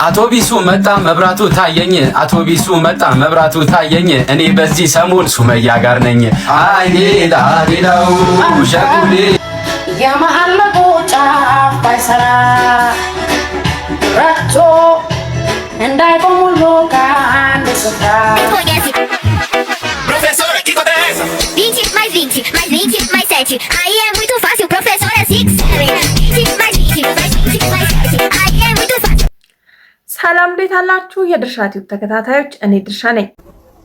አውቶቢሱ መጣ መብራቱ ታየኝ አውቶቢሱ መጣ መብራቱ ታየኝ እኔ በዚህ ሰሞን ሱመያ ጋር ነኝ አይኔ ላሌላው ሸጉሌ የመሐለቁ ጫፍ ባይሰራ ረቶ እንዳይቆም ሁሉ ከአንድ ስፍራ Aí é muito fácil, professor é 6 mais 20 mais 7 Aí é muito fácil ሰላም እንዴት አላችሁ የድርሻ ቲዩብ ተከታታዮች እኔ ድርሻ ነኝ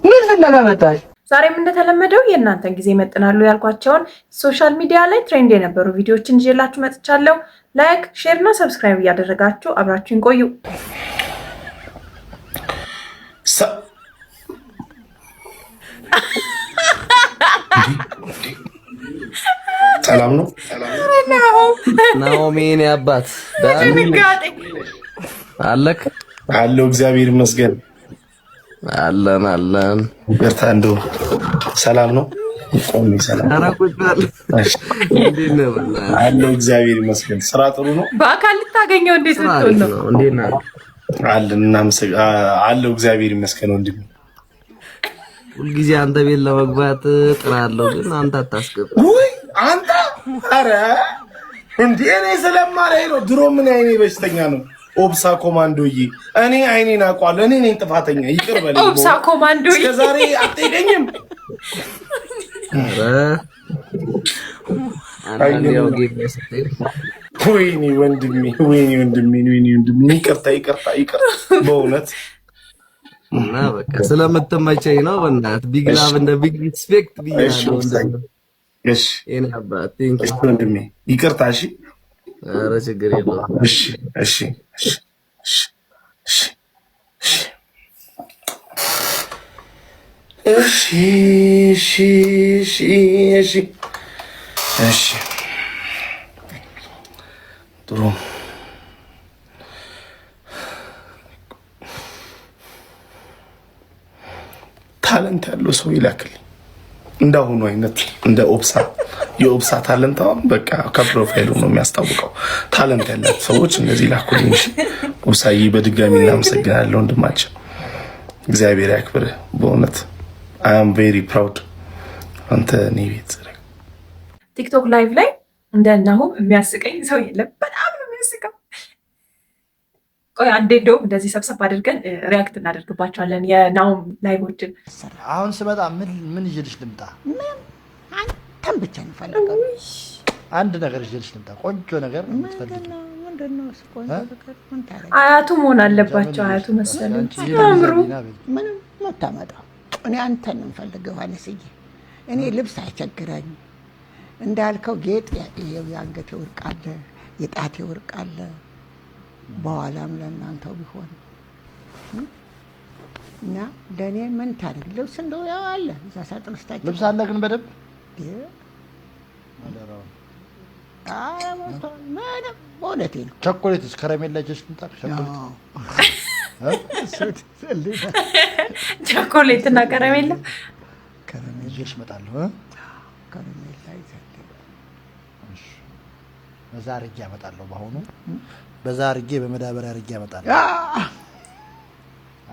ምን ፍለጋ መጣሽ ዛሬም እንደተለመደው የእናንተን ጊዜ መጥናሉ ያልኳቸውን ሶሻል ሚዲያ ላይ ትሬንድ የነበሩ ቪዲዮዎችን ይዤላችሁ መጥቻለሁ ላይክ ሼር እና ሰብስክራይብ እያደረጋችሁ አብራችሁን ቆዩ ሰላም ነው ናኦሚን ያባት ድንጋጤ አለክ አለው እግዚአብሔር ይመስገን አለን ይቅርታ እንደው ሰላም ነው ቆሜ ሰላም አራቁጣል አለው እግዚአብሔር ይመስገን ስራ ጥሩ ነው በአካል ልታገኘው እንዴት ነው እንዴና አለው እግዚአብሔር ይመስገን ወንድም ሁሉ ጊዜ አንተ ቤት ለመግባት ጥራለሁ ግን አንተ አታስገባ ወይ አንተ አረ እንዴ እኔ ስለማላይ ነው ድሮ ምን አይኔ በሽተኛ ነው ኦብሳ ኮማንዶዬ እኔ አይኔን አውቀዋለሁ እኔ ነኝ ጥፋተኛ ይቅር በለኝ ኦብሳ ኮማንዶዬ እስከዛሬ አትገኝም አንዴው ጌም ሰጠኝ ወይኔ ወንድሜ ይቅርታ በእውነት እና በቃ ስለምትመቸኝ ነው በእናት ቢግ ላቭ እንደ ቢግ ሪስፔክት ቢያለው እሺ እኔ አባት ቲንክ ወንድሜ ይቅርታ እሺ ኧረ ችግር የለውም እሺ ጥሩ ታለንት ያለው ሰው ይላክልኝ እንዳሁኑ አይነት እንደ ኦብሳ የኦብሳ ታለንት አሁን በቃ ከፕሮፋይሉ ነው የሚያስታውቀው ታለንት ያላቸው ሰዎች እንደዚህ ይላኩልኝ እሺ ኦብሳዬ በድጋሚ እናመሰግናለን ወንድማችን እግዚአብሔር ያክብርህ በእውነት I am very proud አንተ ነው ቤት ቲክቶክ ላይቭ ላይ እንደናሁ የሚያስቀኝ ሰው የለም በጣም ነው የሚያስቀው ቆይ አንዴ እንደውም እንደዚህ ሰብሰብ አድርገን ሪያክት እናደርግባቸዋለን የናውም ላይቮችን አሁን ስመጣ ምን ይዤልሽ ልምጣ አንተም ብቻ እንፈልጋለን አንድ ነገር ይዤልሽ ልምጣ ቆንጆ ነገር የምትፈልጊው ምንድነው ቆንጆ ነገር ምን ታረጋ አያቱ መሆን አለባቸው አያቱ መሰለኝ አምሩ ምንም መታመጣው እኔ አንተን ነው የምፈልገው አለስዬ እኔ ልብስ አይቸግረኝ እንዳልከው ጌጥ የአንገቴ ወርቅ አለ የጣቴ ወርቅ አለ በኋላም ለእናንተው ቢሆን እና ለእኔ ምን ታደርግ ልብስ እንደው ያው አለ እዛ ሳጥን ውስጥ ልብስ አለ ግን በደንብ ምንም በእውነቴ ነው ቸኮሌትስ ከረሜላ ይዤልሽ ልምጣ ቸኮሌት እና ከረሜላ ይዤልሽ እመጣለሁ ከረሜላ ይዘህ በዛ አድርጌ አመጣለሁ በአሁኑ በዛ አድርጌ በመዳበሪያ አድርጌ አመጣለሁ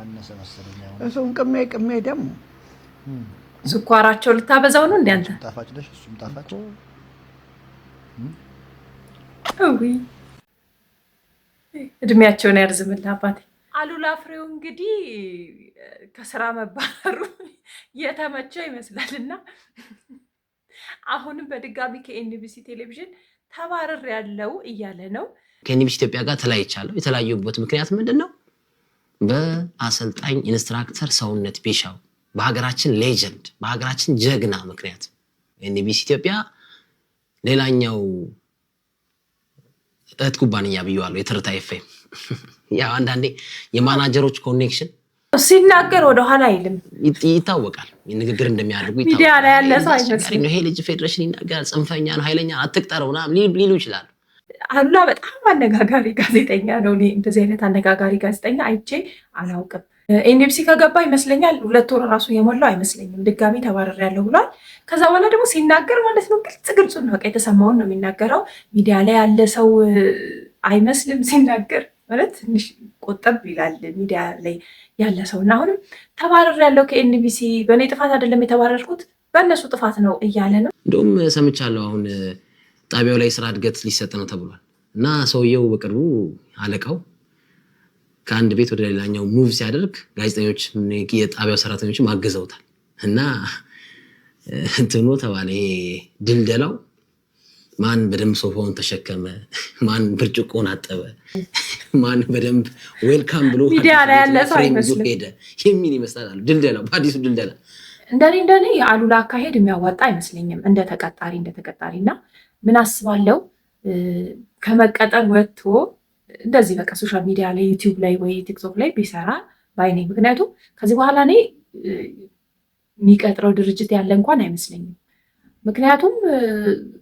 አነሰ መሰለኝ እሱን ቅሜ ደግሞ ስኳራቸው ልታበዛው ነው እንዴ አንተ ጣፋጭ ነሽ እሱም ጣፋጭ እድሜያቸውን ያርዝምልህ አባቴ አሉላ ፍሬው እንግዲህ ከስራ መባረሩ የተመቸው ይመስላልና አሁንም በድጋሚ ከኤንቢሲ ቴሌቪዥን ተባረር ያለው እያለ ነው ከኤንቢሲ ኢትዮጵያ ጋር ተለያይቻለሁ የተለያዩበት ምክንያት ምንድነው በአሰልጣኝ ኢንስትራክተር ሰውነት ቢሻው በሀገራችን ሌጀንድ በሀገራችን ጀግና ምክንያት ኤንቢሲ ኢትዮጵያ ሌላኛው እህት ኩባንያ ብየዋለሁ የትርታ ኤፍኤም ያው አንዳንዴ የማናጀሮች ኮኔክሽን ሲናገር ወደ ኋላ አይልም ይታወቃል ንግግር እንደሚያደርጉ ይታወቃል ሚዲያ ላይ ያለ ሰው አይመስልም ይሄ ልጅ ፌደሬሽን ይናገራል ጽንፈኛ ነው ኃይለኛ አትቅጠረውና ሊሉ ይችላል አሉላ በጣም አነጋጋሪ ጋዜጠኛ ነው እንደዚህ አይነት አነጋጋሪ ጋዜጠኛ አይቼ አላውቅም ኤንቢሲ ከገባ ይመስለኛል 2 ወር ራሱ የሞላው አይመስለኝም ድጋሚ ተባረር ያለው ብሏል ከዛ በኋላ ደግሞ ሲናገር ማለት ነው ግልጽ ነው በቃ የተሰማውን ነው የሚናገረው ሚዲያ ላይ ያለ ሰው አይመስልም ሲናገር ማለት ትንሽ ቆጠብ ይላል ሚዲያ ላይ ያለ ሰው እና አሁንም ተባረር ያለው ከኤንቢሲ በእኔ ጥፋት አይደለም የተባረርኩት በእነሱ ጥፋት ነው እያለ ነው። እንደውም ሰምቻለሁ አሁን ጣቢያው ላይ ስራ እድገት ሊሰጥ ነው ተብሏል እና ሰውየው በቅርቡ አለቃው ከአንድ ቤት ወደ ሌላኛው ሙቭ ሲያደርግ ጋዜጠኞች የጣቢያው ሰራተኞች አግዘውታል እና እንትኑ ተባለ ይሄ ድልደላው ማን በደንብ ሶፋውን ተሸከመ፣ ማን ብርጭቆን አጠበ፣ ማን በደንብ ዌልካም ብሎ ሚዲያ ላይ ያለ ሰው አይመስልም ሄደ የሚል ይመስላል ድልደላው በአዲሱ ድልደላ። እንደኔ የአሉላ አካሄድ የሚያዋጣ አይመስለኝም እንደ ተቀጣሪና ምን አስባለሁ ከመቀጠር ወጥቶ እንደዚህ በቃ ሶሻል ሚዲያ ላይ ዩቲዩብ ላይ ወይ ቲክቶክ ላይ ቢሰራ ባይኔ። ምክንያቱም ከዚህ በኋላ እኔ የሚቀጥረው ድርጅት ያለ እንኳን አይመስለኝም። ምክንያቱም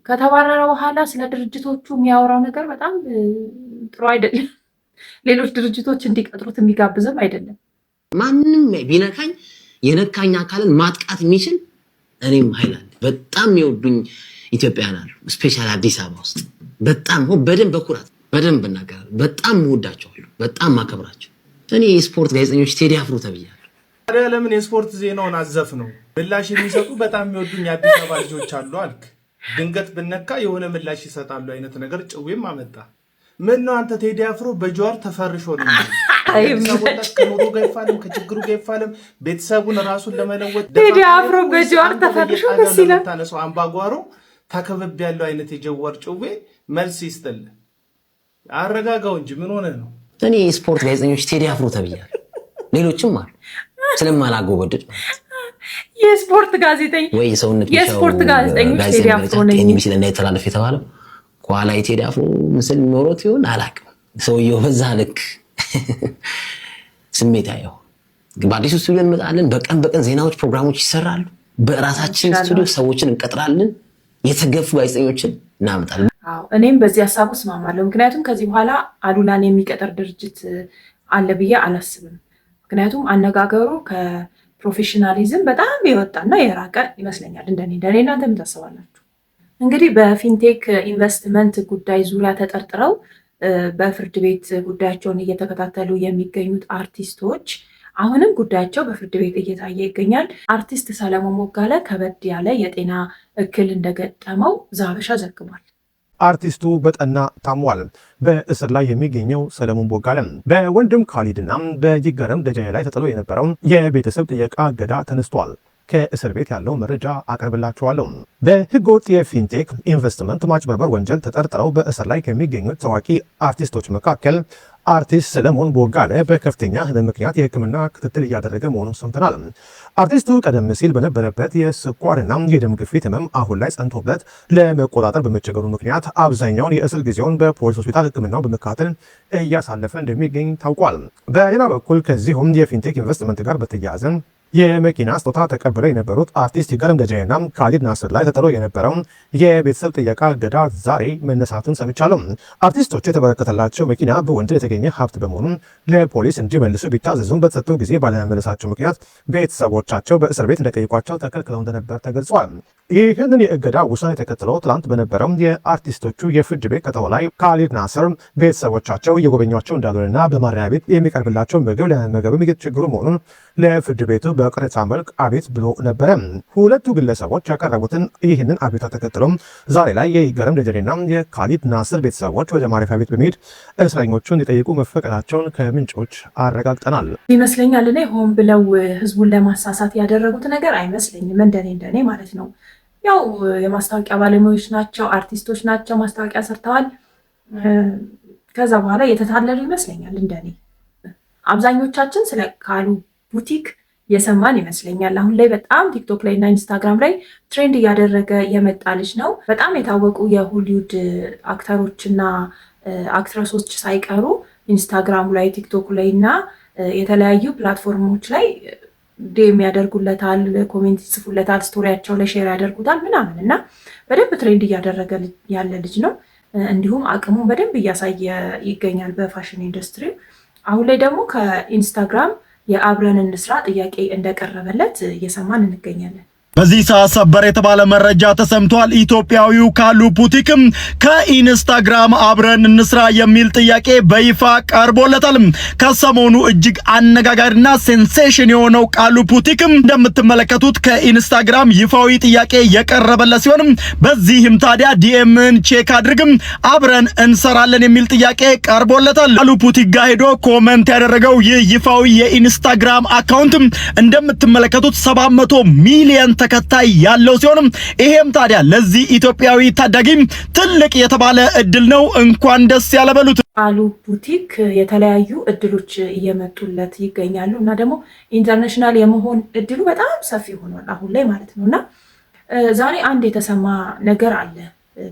ከተባረረ በኋላ ስለ ድርጅቶቹ የሚያወራው ነገር በጣም ጥሩ አይደለም። ሌሎች ድርጅቶች እንዲቀጥሩት የሚጋብዝም አይደለም። ማንም ቢነካኝ የነካኝ አካልን ማጥቃት የሚችል እኔም ኃይል አለ። በጣም የሚወዱኝ ኢትዮጵያውያን አሉ፣ ስፔሻሊ አዲስ አበባ ውስጥ በጣም በደንብ በኩራት በደንብ እናገራለሁ። በጣም እወዳቸዋለሁ፣ በጣም ማከብራቸው። እኔ የስፖርት ጋዜጠኞች ቴዲ አፍሮ ተብያለሁ። ታዲያ ለምን የስፖርት ዜናውን አዘፍ ነው? ምላሽ የሚሰጡ በጣም የሚወዱኝ አዲስ አበባ ልጆች አሉ አልክ። ድንገት ብነካ የሆነ ምላሽ ይሰጣሉ አይነት ነገር ጭዌም አመጣ። ምን ነው አንተ ቴዲ አፍሮ በጀዋር ተፈርሾ ነው ከኑሮ ጋር ይፋለም ከችግሩ ጋር ይፋለም ቤተሰቡን ራሱን ለመለወጥ ቴዲ አፍሮ በጀዋር ተፈርሾ ደስ ይላል። ታነሰው አምባጓሮ ተከበብ ያለው አይነት የጀዋር ጭዌ መልስ ይስጥል። አረጋጋው እንጂ ምን ሆነ ነው? እኔ የስፖርት ጋዜጠኞች ቴዲ አፍሮ ተብያለሁ። ሌሎችም አሉ ስለማላጎበድድ የስፖርት ጋዜጠኞች ወይ ሰውነት የስፖርት ጋዜጠኞች ቴዲ አፍሮ ነው ኤንቢሲ ላይ እንዳይተላለፍ የተባለው ኋላ የቴዲ አፍሮ ምስል ኖሮት ይሆን አላውቅም። ሰውየው በዛ ልክ ስሜት ያየው በአዲሱ ስቱዲዮ እንመጣለን። በቀን ዜናዎች ፕሮግራሞች ይሰራሉ። በራሳችን ስቱዲዮ ሰዎችን እንቀጥራለን። የተገፉ ጋዜጠኞችን እናመጣለን። እኔም በዚህ ሀሳብ ውስጥ እስማማለሁ። ምክንያቱም ከዚህ በኋላ አሉላን የሚቀጥር ድርጅት አለ ብዬ አላስብም። ምክንያቱም አነጋገሩ ከፕሮፌሽናሊዝም በጣም የወጣና የራቀ ይመስለኛል። እንደኔ እናንተ ምን ታስባላችሁ? እንግዲህ በፊንቴክ ኢንቨስትመንት ጉዳይ ዙሪያ ተጠርጥረው በፍርድ ቤት ጉዳያቸውን እየተከታተሉ የሚገኙት አርቲስቶች አሁንም ጉዳያቸው በፍርድ ቤት እየታየ ይገኛል። አርቲስት ሰለሞን ቦጋለ ከበድ ያለ የጤና እክል እንደገጠመው ዛበሻ ዘግቧል። አርቲስቱ በጠና ታሟል። በእስር ላይ የሚገኘው ሰለሞን ቦጋለ በወንድም ካሊድና በይገረም ደጀኔ ላይ ተጥሎ የነበረው የቤተሰብ ጥየቃ እገዳ ተነስቷል። ከእስር ቤት ያለው መረጃ አቀርብላችኋለሁ። በህገወጥ የፊንቴክ ኢንቨስትመንት ማጭበርበር ወንጀል ተጠርጥረው በእስር ላይ ከሚገኙት ታዋቂ አርቲስቶች መካከል አርቲስት ሰለሞን ቦጋለ በከፍተኛ ህመም ምክንያት የሕክምና ክትትል እያደረገ መሆኑን ሰምተናል። አርቲስቱ ቀደም ሲል በነበረበት የስኳርና የደም ግፊት ህመም አሁን ላይ ጸንቶበት ለመቆጣጠር በመቸገሩ ምክንያት አብዛኛውን የእስር ጊዜውን በፖሊስ ሆስፒታል ሕክምናው በመከታተል እያሳለፈ እንደሚገኝ ታውቋል። በሌላ በኩል ከዚሁም የፊንቴክ ኢንቨስትመንት ጋር በተያያዘ የመኪና ስጦታ ተቀብለው የነበሩት አርቲስት ይገረም ደጀኔና ካሊድ ናስር ላይ ተጥሎ የነበረው የቤተሰብ ጥየቃ እገዳ ዛሬ መነሳቱን ሰምቻለሁ። አርቲስቶቹ የተበረከተላቸው መኪና በወንጀል የተገኘ ሀብት በመሆኑ ለፖሊስ እንዲመልሱ ቢታዘዙም በተሰጠው ጊዜ ባለመመለሳቸው ምክንያት ቤተሰቦቻቸው በእስር ቤት እንደጠየቋቸው ተከልክለው እንደነበር ተገልጿል። ይህንን የእገዳ ውሳኔ ተከትለው ትላንት በነበረው የአርቲስቶቹ የፍርድ ቤት ቀጠሮ ላይ ካሊድ ናስር ቤተሰቦቻቸው እየጎበኟቸው እንዳልሆነና በማረሚያ ቤት የሚቀርብላቸው ምግብ ለመመገብ ችግሩ መሆኑን ለፍርድ ቤቱ በቅሬታ መልክ አቤት ብሎ ነበረ። ሁለቱ ግለሰቦች ያቀረቡትን ይህንን አቤቱታ ተከትሎም ዛሬ ላይ የይገረም ደጀኔና የካሊድ ናስር ቤተሰቦች ወደ ማረፊያ ቤት በመሄድ እስረኞቹን እንዲጠይቁ መፈቀዳቸውን ከምንጮች አረጋግጠናል። ይመስለኛል እኔ ሆን ብለው ህዝቡን ለማሳሳት ያደረጉት ነገር አይመስለኝም። እንደኔ ማለት ነው። ያው የማስታወቂያ ባለሙያዎች ናቸው፣ አርቲስቶች ናቸው፣ ማስታወቂያ ሰርተዋል። ከዛ በኋላ የተታለሉ ይመስለኛል። እንደኔ አብዛኞቻችን ስለ ካሉ ቡቲክ የሰማን ይመስለኛል። አሁን ላይ በጣም ቲክቶክ ላይ እና ኢንስታግራም ላይ ትሬንድ እያደረገ የመጣ ልጅ ነው። በጣም የታወቁ የሆሊውድ አክተሮችና አክትረሶች ሳይቀሩ ኢንስታግራሙ ላይ ቲክቶክ ላይ እና የተለያዩ ፕላትፎርሞች ላይ ዴም ያደርጉለታል፣ ኮሜንት ይጽፉለታል፣ ስቶሪያቸው ላይ ሼር ያደርጉታል ምናምን እና በደንብ ትሬንድ እያደረገ ያለ ልጅ ነው። እንዲሁም አቅሙን በደንብ እያሳየ ይገኛል በፋሽን ኢንዱስትሪ። አሁን ላይ ደግሞ ከኢንስታግራም የአብረን እንስራ ጥያቄ እንደቀረበለት እየሰማን እንገኛለን። በዚህ ሰዓት ሰበር የተባለ መረጃ ተሰምቷል። ኢትዮጵያዊው ካሉ ፑቲክም ከኢንስታግራም አብረን እንስራ የሚል ጥያቄ በይፋ ቀርቦለታል። ከሰሞኑ እጅግ አነጋጋሪና ሴንሴሽን የሆነው ካሉ ፑቲክም እንደምትመለከቱት ከኢንስታግራም ይፋዊ ጥያቄ የቀረበለት ሲሆን በዚህም ታዲያ ዲኤምን ቼክ አድርግም አብረን እንሰራለን የሚል ጥያቄ ቀርቦለታል። ካሉ ፑቲክ ጋር ሄዶ ኮሜንት ያደረገው ይህ ይፋዊ የኢንስታግራም አካውንት እንደምትመለከቱት 700 ሚሊዮን ተከታይ ያለው ሲሆን ይሄም ታዲያ ለዚህ ኢትዮጵያዊ ታዳጊ ትልቅ የተባለ እድል ነው። እንኳን ደስ ያለ በሉት። ካሉ ፑቲክ የተለያዩ እድሎች እየመጡለት ይገኛሉ እና ደግሞ ኢንተርናሽናል የመሆን እድሉ በጣም ሰፊ ሆኗል አሁን ላይ ማለት ነው። እና ዛሬ አንድ የተሰማ ነገር አለ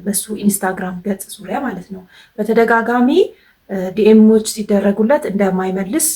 በሱ ኢንስታግራም ገጽ ዙሪያ ማለት ነው። በተደጋጋሚ ዲኤሞች ሲደረጉለት እንደማይመልስ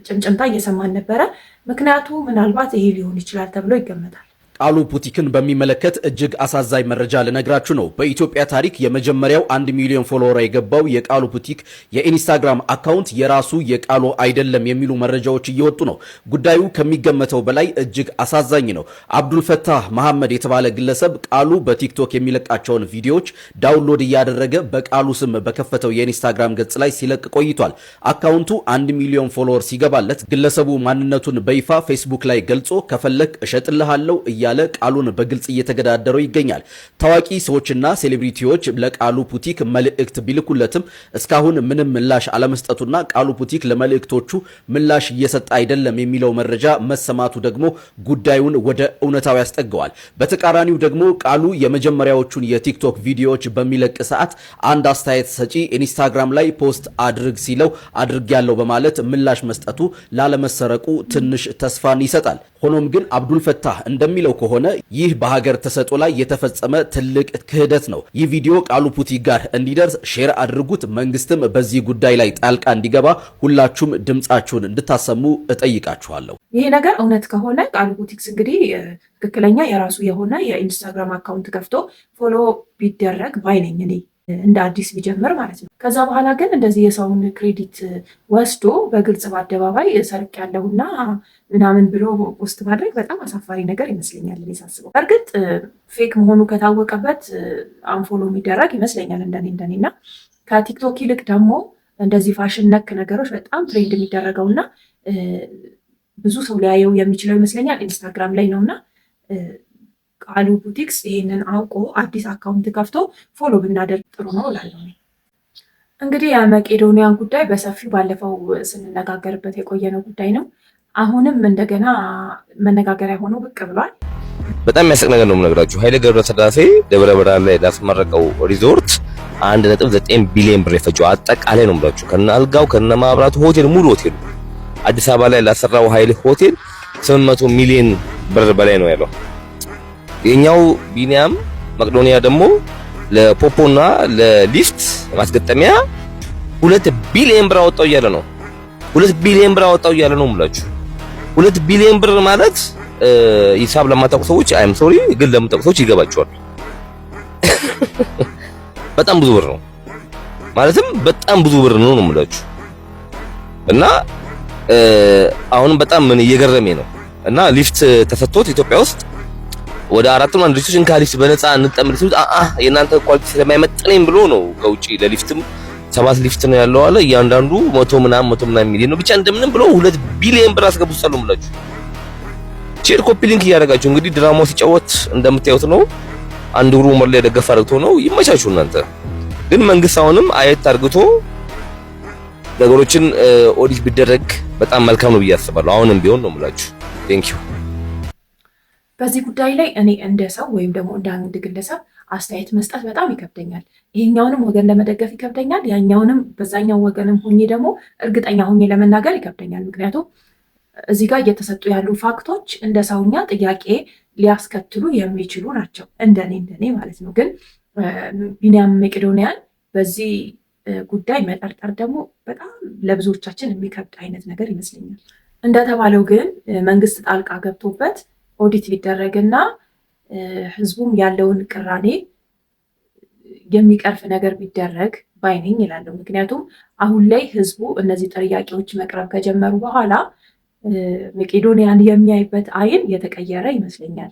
ጭምጭምታ እየሰማን ነበረ። ምክንያቱ ምናልባት ይሄ ሊሆን ይችላል ተብሎ ይገመታል። ካሉ ፑቲክን በሚመለከት እጅግ አሳዛኝ መረጃ ልነግራችሁ ነው። በኢትዮጵያ ታሪክ የመጀመሪያው 1 ሚሊዮን ፎሎወር የገባው የካሉ ፑቲክ የኢንስታግራም አካውንት የራሱ የካሉ አይደለም የሚሉ መረጃዎች እየወጡ ነው። ጉዳዩ ከሚገመተው በላይ እጅግ አሳዛኝ ነው። አብዱልፈታህ መሐመድ የተባለ ግለሰብ ካሉ በቲክቶክ የሚለቃቸውን ቪዲዮዎች ዳውንሎድ እያደረገ በካሉ ስም በከፈተው የኢንስታግራም ገጽ ላይ ሲለቅ ቆይቷል። አካውንቱ 1 ሚሊዮን ፎሎወር ሲገባለት ግለሰቡ ማንነቱን በይፋ ፌስቡክ ላይ ገልጾ ከፈለክ እሸጥልሃለሁ እያለ ቃሉን በግልጽ እየተገዳደረው ይገኛል። ታዋቂ ሰዎችና ሴሌብሪቲዎች ለካሉ ፑቲክ መልእክት ቢልኩለትም እስካሁን ምንም ምላሽ አለመስጠቱና ካሉ ፑቲክ ለመልእክቶቹ ምላሽ እየሰጠ አይደለም የሚለው መረጃ መሰማቱ ደግሞ ጉዳዩን ወደ እውነታው ያስጠገዋል። በተቃራኒው ደግሞ ካሉ የመጀመሪያዎቹን የቲክቶክ ቪዲዮዎች በሚለቅ ሰዓት አንድ አስተያየት ሰጪ ኢንስታግራም ላይ ፖስት አድርግ ሲለው አድርጌያለሁ በማለት ምላሽ መስጠቱ ላለመሰረቁ ትንሽ ተስፋን ይሰጣል። ሆኖም ግን አብዱልፈታህ እንደሚለው ከሆነ ይህ በሀገር ተሰጥኦ ላይ የተፈጸመ ትልቅ ክህደት ነው። ይህ ቪዲዮ ካሉ ፑቲክ ጋር እንዲደርስ ሼር አድርጉት። መንግስትም በዚህ ጉዳይ ላይ ጣልቃ እንዲገባ ሁላችሁም ድምጻችሁን እንድታሰሙ እጠይቃችኋለሁ። ይሄ ነገር እውነት ከሆነ ካሉ ፑቲክስ እንግዲህ ትክክለኛ የራሱ የሆነ የኢንስታግራም አካውንት ከፍቶ ፎሎ ቢደረግ ባይነኝ እኔ እንደ አዲስ ቢጀምር ማለት ነው። ከዛ በኋላ ግን እንደዚህ የሰውን ክሬዲት ወስዶ በግልጽ በአደባባይ ሰርቅ ያለውና ምናምን ብሎ ፖስት ማድረግ በጣም አሳፋሪ ነገር ይመስለኛል እኔ ሳስበው። እርግጥ ፌክ መሆኑ ከታወቀበት አንፎሎ የሚደረግ ይመስለኛል እንደኔ እና ከቲክቶክ ይልቅ ደግሞ እንደዚህ ፋሽን ነክ ነገሮች በጣም ትሬንድ የሚደረገውና ብዙ ሰው ሊያየው የሚችለው ይመስለኛል ኢንስታግራም ላይ ነውና ካሉ ፑቲክስ ይሄንን አውቆ አዲስ አካውንት ከፍቶ ፎሎ ብናደርግ ጥሩ ነው እላለሁ። እንግዲህ የመቄዶንያን ጉዳይ በሰፊው ባለፈው ስንነጋገርበት የቆየነው ጉዳይ ነው። አሁንም እንደገና መነጋገሪያ ሆኖ ብቅ ብሏል። በጣም የሚያስቅ ነገር ነው የምነግራችሁ። ኃይሌ ገብረስላሴ ደብረ ብርሃን ላይ ላስመረቀው ሪዞርት 1.9 ቢሊዮን ብር የፈጀው አጠቃላይ ነው የምላችሁ፣ ከነ አልጋው ከነ ማብራቱ ሆቴል ሙሉ ሆቴሉ አዲስ አበባ ላይ ላሰራው ኃይሌ ሆቴል 800 ሚሊዮን ብር በላይ ነው ያለው። የኛው ቢኒያም መቄዶንያ ደግሞ ለፖፖና ለሊፍት ማስገጠሚያ 2 ቢሊዮን ብር አወጣው እያለ ነው። 2 ቢሊዮን ብር አወጣው እያለ ነው የምላችሁ። 2 ቢሊዮን ብር ማለት ሂሳብ ለማታውቁ ሰዎች አይም ሶሪ፣ ግን ለምታውቁ ሰዎች ይገባቸዋል። በጣም ብዙ ብር ነው ማለትም በጣም ብዙ ብር ነው የምላችሁ። እና አሁንም በጣም ምን እየገረመኝ ነው እና ሊፍት ተሰጥቶት ኢትዮጵያ ውስጥ ወደ 4 ማን ድርጅቶችን ካሊፍት በነፃ እንጠምር ሲሉት የእናንተ ኳሊቲ ስለማይመጥነኝ ብሎ ነው ከውጪ ለሊፍትም 7 ሊፍት ነው ያለው አለ። እያንዳንዱ 100 ምናምን ሚሊዮን ነው ብቻ እንደምንም ብሎ 2 ቢሊዮን ብር አስገብቷል ብላችሁ ሼር ኮፒ ሊንክ እያደረጋችሁ እንግዲህ ድራማው ሲጫወት እንደምታዩት ነው። አንድ እግሩ ዑመር ላይ ደገፍ አድርጎ ነው። ይመቻችሁ እናንተ። ግን መንግስት አሁንም አየት አድርግቶ ነገሮችን ኦዲት ቢደረግ በጣም መልካም ነው ብዬ አስባለሁ። አሁንም ቢሆን ነው የምላችሁ። ቴንክ ዩ። በዚህ ጉዳይ ላይ እኔ እንደ ሰው ወይም ደግሞ እንደ አንድ ግለሰብ አስተያየት መስጠት በጣም ይከብደኛል። ይሄኛውንም ወገን ለመደገፍ ይከብደኛል፣ ያኛውንም በዛኛው ወገንም ሆኜ ደግሞ እርግጠኛ ሆኜ ለመናገር ይከብደኛል። ምክንያቱም እዚህ ጋር እየተሰጡ ያሉ ፋክቶች እንደ ሰውኛ ጥያቄ ሊያስከትሉ የሚችሉ ናቸው፣ እንደኔ ማለት ነው። ግን ቢኒያም መቄዶንያን በዚህ ጉዳይ መጠርጠር ደግሞ በጣም ለብዙዎቻችን የሚከብድ አይነት ነገር ይመስለኛል። እንደተባለው ግን መንግስት ጣልቃ ገብቶበት ኦዲት ሊደረግና ህዝቡም ያለውን ቅራኔ የሚቀርፍ ነገር ቢደረግ ባይነኝ ይላለሁ። ምክንያቱም አሁን ላይ ህዝቡ እነዚህ ጥያቄዎች መቅረብ ከጀመሩ በኋላ መቄዶንያን የሚያይበት አይን የተቀየረ ይመስለኛል።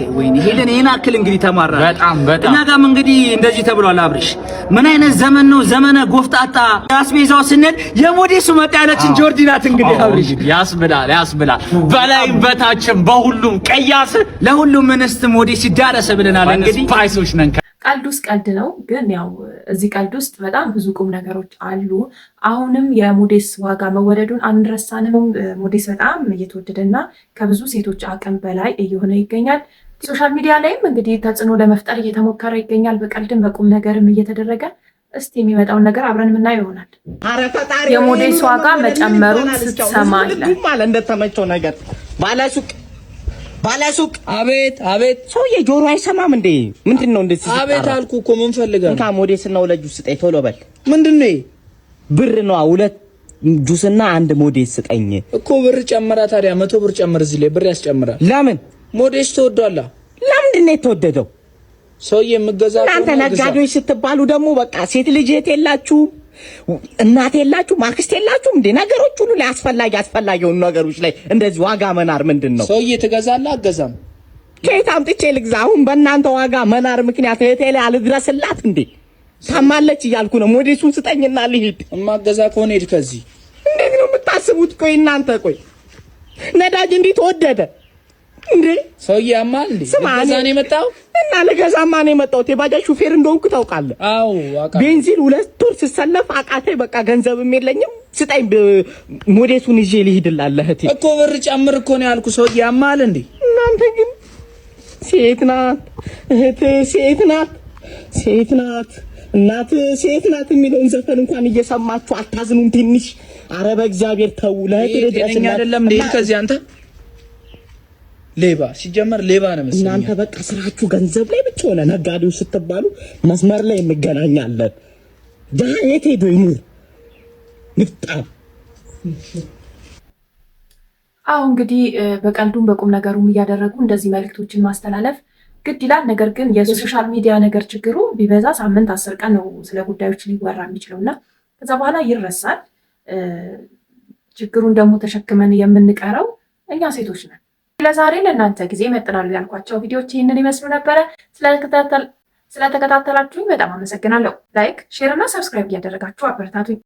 ወይኔ ሄለን ይሄን አክል እንግዲህ ተማራ በጣም እኛ ጋርም እንግዲህ እንደዚህ ተብሏል። አብርሽ ምን አይነት ዘመን ነው? ዘመነ ጎፍጣጣ ያስቤዛው ስንል የሞዴሱ መጣ ያለችን ጆርዲ ናት። እንግዲህ አብርሽ ያስብላል በላይም በታችም በሁሉም ቀያስ ለሁሉም እንስት ሞዴስ ይዳረሰ ብለናል። እንግዲህ ፓይሶች ነን። ቀልድ ውስጥ ቀልድ ነው፣ ግን ያው እዚህ ቀልድ ውስጥ በጣም ብዙ ቁም ነገሮች አሉ። አሁንም የሞዴስ ዋጋ መወደዱን አንረሳንም። ሞዴስ በጣም እየተወደደና ከብዙ ሴቶች አቅም በላይ እየሆነ ይገኛል። ሶሻል ሚዲያ ላይም እንግዲህ ተጽዕኖ ለመፍጠር እየተሞከረ ይገኛል፣ በቀልድም በቁም ነገርም እየተደረገ። እስቲ የሚመጣውን ነገር አብረን የምናየው ይሆናል። የሞዴስ ዋጋ መጨመሩን ስትሰማ ማለት እንደተመቸው ነገር ባለሱቅ አቤት ሰውዬ ጆሮ አይሰማም እንዴ? ምንድነው እንደዚህ? አቤት አልኩ እኮ ምን ፈልጋለህ? እንካ ሞዴስና ሁለት ጁስ ስጠኝ ቶሎ በል። ምንድነው? ብር ነው። ሁለት ጁስና አንድ ሞዴስ ስጠኝ እኮ። ብር ጨመራ ታዲያ 100 ብር ጨምር። እዚህ ላይ ብር ያስጨምራል። ለምን? ሞዴስ ተወዷላ። ለምንድን ነው የተወደደው? ሰውዬ የምገዛ እናንተ ነጋዴዎች ስትባሉ ደግሞ በቃ ሴት ልጅ የላችሁም፣ እናት የላችሁም፣ አክስት የላችሁም እንዴ? ነገሮች ሁሉ ላይ አስፈላጊውን ነገሮች ላይ እንደዚህ ዋጋ መናር ምንድን ነው? ሰውዬ ትገዛለህ? አገዛም ከየት አምጥቼ ልግዛ? አሁን በእናንተ ዋጋ መናር ምክንያት እህቴ ላይ አልድረስላት እንዴ? ታማለች እያልኩ ነው። ሞዴሱን ስጠኝና ልሂድ። እማገዛ ከሆነ ሂድ ከዚህ። እንዴት ነው የምታስቡት? ቆይ እናንተ ነዳጅ እንዴት ተወደደ እንዴ? ሰውዬ ያማል እንዴ? ልገዛ ነው የመጣው እና ልገዛማ ነው የመጣሁት። የባጃጅ ሹፌር እንደሆንኩ ታውቃለህ? አዎ አውቃለሁ። ቤንዚን 2 ወር ስሰለፍ አቃተኝ። በቃ ገንዘብም የለኝም። ስጠኝ ሞዴሱን ይዤ ልሂድላለህ። እህቴ እኮ ብር ጨምር እኮ ነው ያልኩ። ሰውዬ ያማል እንዴ? እናንተ ግን ሴት ናት እህቴ፣ ሴት ናት እናት፣ ሴት ናት የሚለውን ዘፈን እንኳን እየሰማችሁ አታዝኑም ትንሽ? ኧረ በእግዚአብሔር ተው። ለእህቴ ደረሰኝ አይደለም እንዴ? ከዚህ አንተ ሌባ ሲጀመር ሌባ ነው መሰለኝ። እናንተ በቃ ስራችሁ ገንዘብ ላይ ብቻ ሆነ። ነጋዴው ስትባሉ መስመር ላይ እንገናኛለን። ዳ የት ሄዶ ይኑር ንፍጣ። አዎ እንግዲህ በቀልዱም በቁም ነገሩም እያደረጉ እንደዚህ መልእክቶችን ማስተላለፍ ግድ ይላል። ነገር ግን የሶሻል ሚዲያ ነገር ችግሩ ቢበዛ ሳምንት 10 ቀን ነው ስለ ጉዳዮች ሊወራ የሚችለውና ከዛ በኋላ ይረሳል። ችግሩን ደግሞ ተሸክመን የምንቀረው እኛ ሴቶች ነን። ለዛሬ ለእናንተ ጊዜ ይመጥናሉ ያልኳቸው ቪዲዮዎች ይህንን ይመስሉ ነበረ። ስለተከታተላችሁኝ በጣም አመሰግናለሁ። ላይክ፣ ሼር እና ሰብስክራይብ እያደረጋችሁ አበረታቱኝ።